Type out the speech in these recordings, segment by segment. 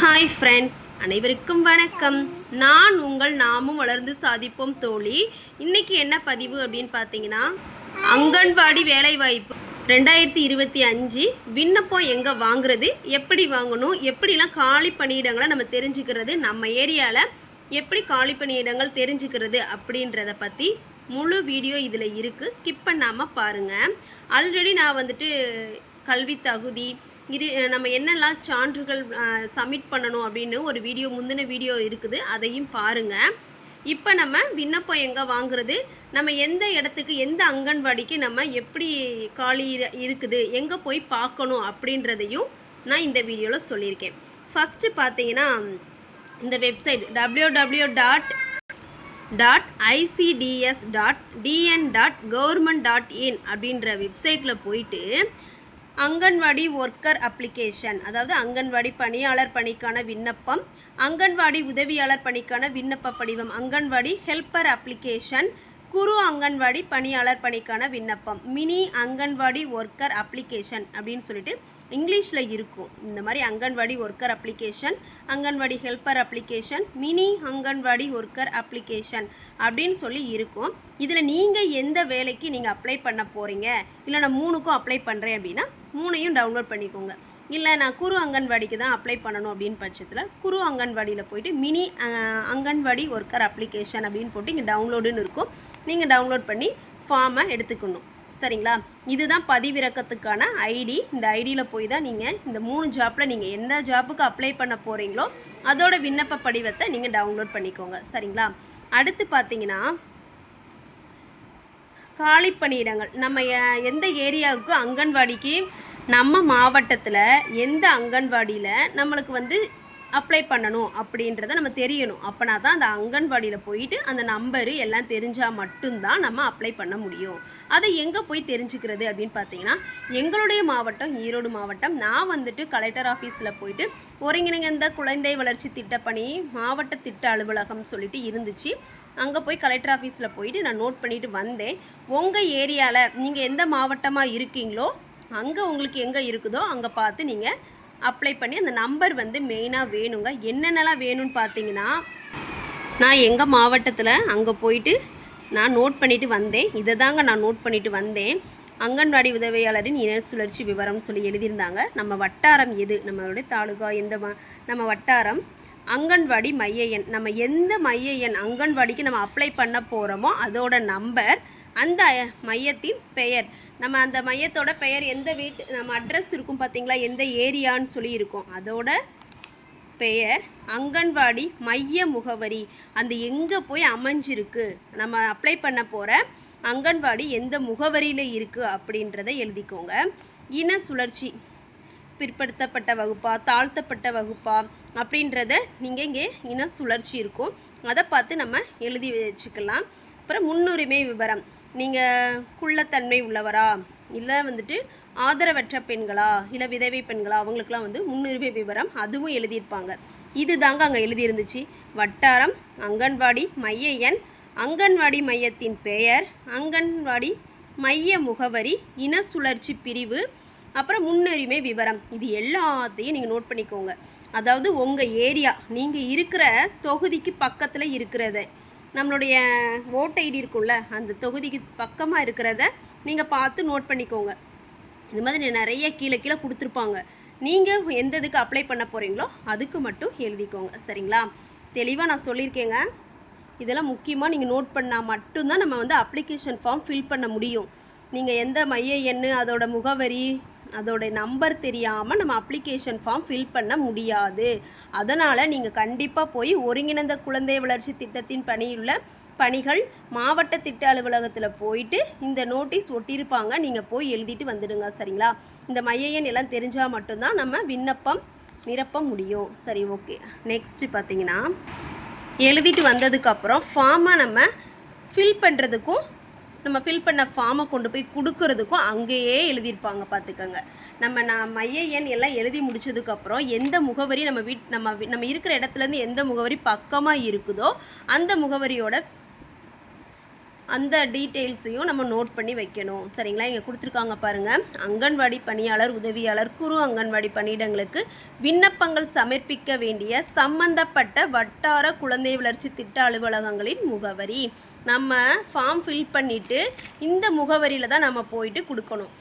Hi friends, அனைவருக்கும் வணக்கம். நான் உங்கள் நாமும் வளர்ந்து சாதிப்போம் தோழி. இன்றைக்கி என்ன பதிவு அப்படின்னு பார்த்தீங்கன்னா, அங்கன்வாடி வேலைவாய்ப்பு 2025 விண்ணப்பம் எங்கே வாங்குறது, எப்படி வாங்கணும், எப்படிலாம் காலி பணியிடங்களை நம்ம தெரிஞ்சுக்கிறது, நம்ம ஏரியாவில் எப்படி காலி பணியிடங்கள் தெரிஞ்சுக்கிறது அப்படின்றத பற்றி முழு வீடியோ இதில் இருக்குது. ஸ்கிப் பண்ணாமல் பாருங்கள். ஆல்ரெடி நான் கல்வி தகுதி நம்ம என்னெல்லாம் சான்றுகள் சப்மிட் பண்ணணும் அப்படின்னு ஒரு முந்தின வீடியோ இருக்குது, அதையும் பாருங்கள். இப்போ நம்ம விண்ணப்பம் எங்கே வாங்குறது, நம்ம எந்த இடத்துக்கு எந்த அங்கன்வாடிக்கு நம்ம எப்படி காலி இருக்குது, எங்கே போய் பார்க்கணும் அப்படின்றதையும் நான் இந்த வீடியோவில் சொல்லியிருக்கேன். ஃபஸ்ட்டு பார்த்தீங்கன்னா, இந்த வெப்சைட் www.icds.dn.government.in அப்படின்ற வெப்சைட்டில் போயிட்டு அங்கன்வாடி ஒர்க்கர் அப்ளிகேஷன், அதாவது அங்கன்வாடி பணியாளர் பணிக்கான விண்ணப்பம், அங்கன்வாடி உதவியாளர் பணிக்கான விண்ணப்ப படிவம், அங்கன்வாடி ஹெல்ப்பர் அப்ளிகேஷன், குறு அங்கன்வாடி பணியாளர் பணிக்கான விண்ணப்பம், மினி அங்கன்வாடி ஒர்க்கர் அப்ளிகேஷன் அப்படின்னு சொல்லிட்டு இங்கிலீஷில் இருக்கும். இந்த மாதிரி anganwadi worker application, anganwadi helper application, mini anganwadi worker application அப்படின்னு சொல்லி இருக்கும். இதில் நீங்கள் எந்த வேலைக்கு நீங்கள் அப்ளை பண்ண போகிறீங்க, இல்லை நான் 3க்கும் அப்ளை பண்ணுறேன் அப்படின்னா 3ஐயும் டவுன்லோட் பண்ணிக்கோங்க. இல்லை நான் குறு அங்கன்வாடிக்கு தான் அப்ளை பண்ணணும் அப்படின்னு பட்சத்தில் குறு அங்கன்வாடியில் போய்ட்டு மினி அங்கன்வாடி ஒர்க்கர் அப்ளிகேஷன் அப்படின்னு போட்டு இங்கே டவுன்லோடுன்னு இருக்கும். நீங்கள் டவுன்லோட் பண்ணி ஃபார்மை எடுத்துக்கணும். சரிங்களா? இதுதான் பதிவிறக்கத்துக்கான ஐடி. இந்த ஐடியில் போய் தான் நீங்கள் இந்த 3 ஜாப்பில் நீங்கள் எந்த ஜாப்புக்கு அப்ளை பண்ண போகிறீங்களோ அதோட விண்ணப்ப படிவத்தை நீங்கள் டவுன்லோட் பண்ணிக்கோங்க. சரிங்களா? அடுத்து பார்த்தீங்கன்னா, காலி பணியிடங்கள் நம்ம எந்த ஏரியாவுக்கு அங்கன்வாடிக்கு நம்ம மாவட்டத்தில் எந்த அங்கன்வாடியில் நம்மளுக்கு அப்ளை பண்ணணும் அப்படின்றத நம்ம தெரியணும். அப்போனா தான் அந்த அங்கன்வாடியில் போயிட்டு அந்த நம்பரு எல்லாம் தெரிஞ்சால் மட்டும்தான் நம்ம அப்ளை பண்ண முடியும். அதை எங்கே போய் தெரிஞ்சுக்கிறது அப்படின்னு பார்த்தீங்கன்னா, எங்களுடைய மாவட்டம் ஈரோடு மாவட்டம். நான் கலெக்டர் ஆஃபீஸில் போயிட்டு ஒருங்கிணைந்த குழந்தை வளர்ச்சி திட்டப்பணி மாவட்ட திட்ட அலுவலகம் சொல்லிட்டு இருந்துச்சு. அங்கே போய் கலெக்டர் ஆஃபீஸில் போயிட்டு நான் நோட் பண்ணிவிட்டு வந்தேன். உங்கள் ஏரியாவில் நீங்கள் எந்த மாவட்டமாக இருக்கீங்களோ அங்கே உங்களுக்கு எங்கே இருக்குதோ அங்கே பார்த்து நீங்கள் அப்ளை பண்ணி அந்த நம்பர் மெயினாக வேணுங்க. என்னென்னலாம் வேணும்னு பார்த்தீங்கன்னா, நான் எங்கள் மாவட்டத்தில் அங்கே போயிட்டு நான் நோட் பண்ணிவிட்டு வந்தேன். இதை தாங்க நான் நோட் பண்ணிவிட்டு வந்தேன். அங்கன்வாடி உதவியாளரின் இன சுழற்சி விவரம் சொல்லி எழுதியிருந்தாங்க. நம்ம வட்டாரம் எது, நம்மளுடைய தாலுகா எந்த நம்ம வட்டாரம், அங்கன்வாடி மைய எண், நம்ம எந்த மைய எண் அங்கன்வாடிக்கு நம்ம அப்ளை பண்ண போகிறோமோ அதோட நம்பர், அந்த மையத்தின் பெயர், நம்ம அந்த மையத்தோட பெயர், எந்த வீட்டு நம்ம அட்ரஸ் இருக்கும் பார்த்தீங்களா, எந்த ஏரியான்னு சொல்லி இருக்கும் அதோட பெயர், அங்கன்வாடி மைய முகவரி, அந்த எங்கே போய் அமைஞ்சிருக்கு, நம்ம அப்ளை பண்ண போகிற அங்கன்வாடி எந்த முகவரியில் இருக்குது அப்படின்றத எழுதிக்கோங்க. இன சுழற்சி, பிற்படுத்தப்பட்ட வகுப்பா தாழ்த்தப்பட்ட வகுப்பா அப்படின்றத நீங்கள் இங்கே இன சுழற்சி இருக்கும், அதை பார்த்து நம்ம எழுதி வச்சுக்கலாம். அப்புறம் முன்னுரிமை விவரம், நீங்கள் குள்ளத்தன்மை உள்ளவரா, இல்லை ஆதரவற்ற பெண்களா, இல்லை விதவை பெண்களா, அவங்களுக்குலாம் முன்னுரிமை விவரம் அதுவும் எழுதியிருப்பாங்க. இது தாங்க அங்கே எழுதியிருந்துச்சு. வட்டாரம், அங்கன்வாடி மைய எண், அங்கன்வாடி மையத்தின் பெயர், அங்கன்வாடி மைய முகவரி, இன சுழற்சி பிரிவு, அப்புறம் முன்னுரிமை விவரம். இது எல்லாத்தையும் நீங்கள் நோட் பண்ணிக்கோங்க. அதாவது உங்கள் ஏரியா நீங்கள் இருக்கிற தொகுதிக்கு பக்கத்தில் இருக்கிறத, நம்மளுடைய ஓட் ஐடி இருக்கும்ல அந்த தொகுதிக்கு பக்கமாக இருக்கிறத நீங்கள் பார்த்து நோட் பண்ணிக்கோங்க. இந்த மாதிரி நிறைய கீழே கொடுத்துருப்பாங்க. நீங்கள் எந்த இதுக்கு அப்ளை பண்ண போகிறீங்களோ அதுக்கு மட்டும் எழுதிக்கோங்க. சரிங்களா? தெளிவாக நான் சொல்லியிருக்கேங்க. இதெல்லாம் முக்கியமாக நீங்கள் நோட் பண்ணால் மட்டும்தான் நம்ம அப்ளிகேஷன் ஃபார்ம் ஃபில் பண்ண முடியும். நீங்கள் எந்த மைய எண், அதோட முகவரி, அதோட நம்பர் தெரியாமல் நம்ம அப்ளிகேஷன் ஃபார்ம் ஃபில் பண்ண முடியாது. அதனால் நீங்கள் கண்டிப்பாக போய் ஒருங்கிணைந்த குழந்தை வளர்ச்சி திட்டத்தின் பணிகள் மாவட்ட திட்ட அலுவலகத்தில் போயிட்டு இந்த நோட்டீஸ் ஒட்டியிருப்பாங்க, நீங்கள் போய் எழுதிட்டு வந்துடுங்க. சரிங்களா? இந்த மைய எண் எல்லாம் தெரிஞ்சால் மட்டும்தான் நம்ம விண்ணப்பம் நிரப்ப முடியும். சரி, ஓகே. நெக்ஸ்ட்டு பார்த்தீங்கன்னா, எழுதிட்டு வந்ததுக்கப்புறம் ஃபார்மை நம்ம ஃபில் பண்ணுறதுக்கும், நம்ம ஃபில் பண்ண ஃபார்மை கொண்டு போய் கொடுக்கறதுக்கும் அங்கேயே எழுதியிருப்பாங்க. பார்த்துக்கோங்க. நான் மைய எண் எல்லாம் எழுதி முடிச்சதுக்கப்புறம் எந்த முகவரி நம்ம இருக்கிற இடத்துலேருந்து எந்த முகவரி பக்கமாக இருக்குதோ அந்த முகவரியோட அந்த டீட்டெயில்ஸையும் நம்ம நோட் பண்ணி வைக்கணும். சரிங்களா? இங்கே கொடுத்துருக்காங்க பாருங்கள். அங்கன்வாடி பணியாளர், உதவியாளர், குறு அங்கன்வாடி பணியிடங்களுக்கு விண்ணப்பங்கள் சமர்ப்பிக்க வேண்டிய சம்பந்தப்பட்ட வட்டார குழந்தை வளர்ச்சி திட்ட அலுவலகங்களின் முகவரி. நம்ம ஃபார்ம் ஃபில் பண்ணிவிட்டு இந்த முகவரியில் தான் நம்ம போயிட்டு கொடுக்கணும்.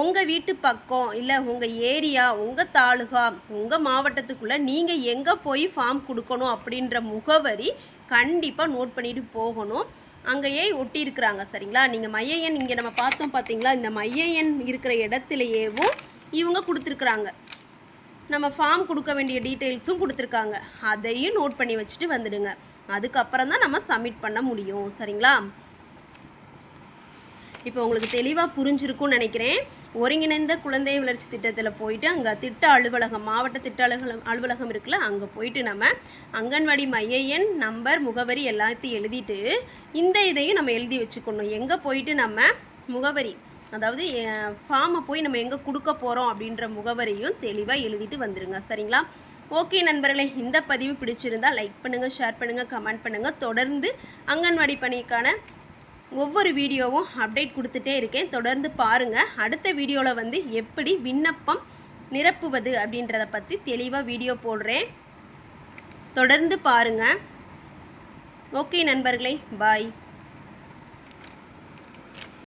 உங்கள் வீட்டு பக்கம் இல்லை உங்கள் ஏரியா, உங்கள் தாலுகா, உங்கள் மாவட்டத்துக்குள்ளே நீங்கள் எங்கே போய் ஃபார்ம் கொடுக்கணும் அப்படின்ற முகவரி கண்டிப்பாக நோட் பண்ணிவிட்டு போகணும். அங்கேயே ஒட்டியிருக்கிறாங்க. சரிங்களா? நீங்கள் மைய எண் இங்கே நம்ம பார்த்தோம் பார்த்தீங்களா, இந்த மைய எண் இருக்கிற இடத்துலையேவும் இவங்க கொடுத்துருக்குறாங்க. நம்ம ஃபார்ம் கொடுக்க வேண்டிய டீட்டெயில்ஸும் கொடுத்துருக்காங்க. அதையும் நோட் பண்ணி வச்சுட்டு வந்துடுங்க. அதுக்கப்புறம் தான் நம்ம சப்மிட் பண்ண முடியும். சரிங்களா? இப்போ உங்களுக்கு தெளிவாக புரிஞ்சிருக்கும்னு நினைக்கிறேன். ஒருங்கிணைந்த குழந்தை வளர்ச்சி திட்டத்தில் போயிட்டு அங்கே திட்ட அலுவலகம், மாவட்ட திட்ட அலுவலகம் இருக்குல்ல, அங்கே போயிட்டு நம்ம அங்கன்வாடி மைய எண், நம்பர், முகவரி எல்லாத்தையும் எழுதிட்டு இந்த இதையும் நம்ம எழுதி வச்சுக்கணும். எங்கே போயிட்டு நம்ம முகவரி, அதாவது ஃபார்மை போய் நம்ம எங்கே கொடுக்க போகிறோம் அப்படின்ற முகவரியும் தெளிவாக எழுதிட்டு வந்துடுங்க. சரிங்களா? ஓகே நண்பர்களே, இந்த பதிவு பிடிச்சிருந்தால் லைக் பண்ணுங்கள், ஷேர் பண்ணுங்கள், கமெண்ட் பண்ணுங்கள். தொடர்ந்து அங்கன்வாடி பணிக்கான ஒவ்வொரு வீடியோவும் அப்டேட் கொடுத்துட்டே இருக்கேன். தொடர்ந்து பாருங்கள். அடுத்த வீடியோவில் வந்து எப்படி விண்ணப்பம் நிரப்புவது அப்படின்றத பற்றி தெளிவாக வீடியோ போடுறேன். தொடர்ந்து பாருங்கள். ஓகே நண்பர்களே, பாய்.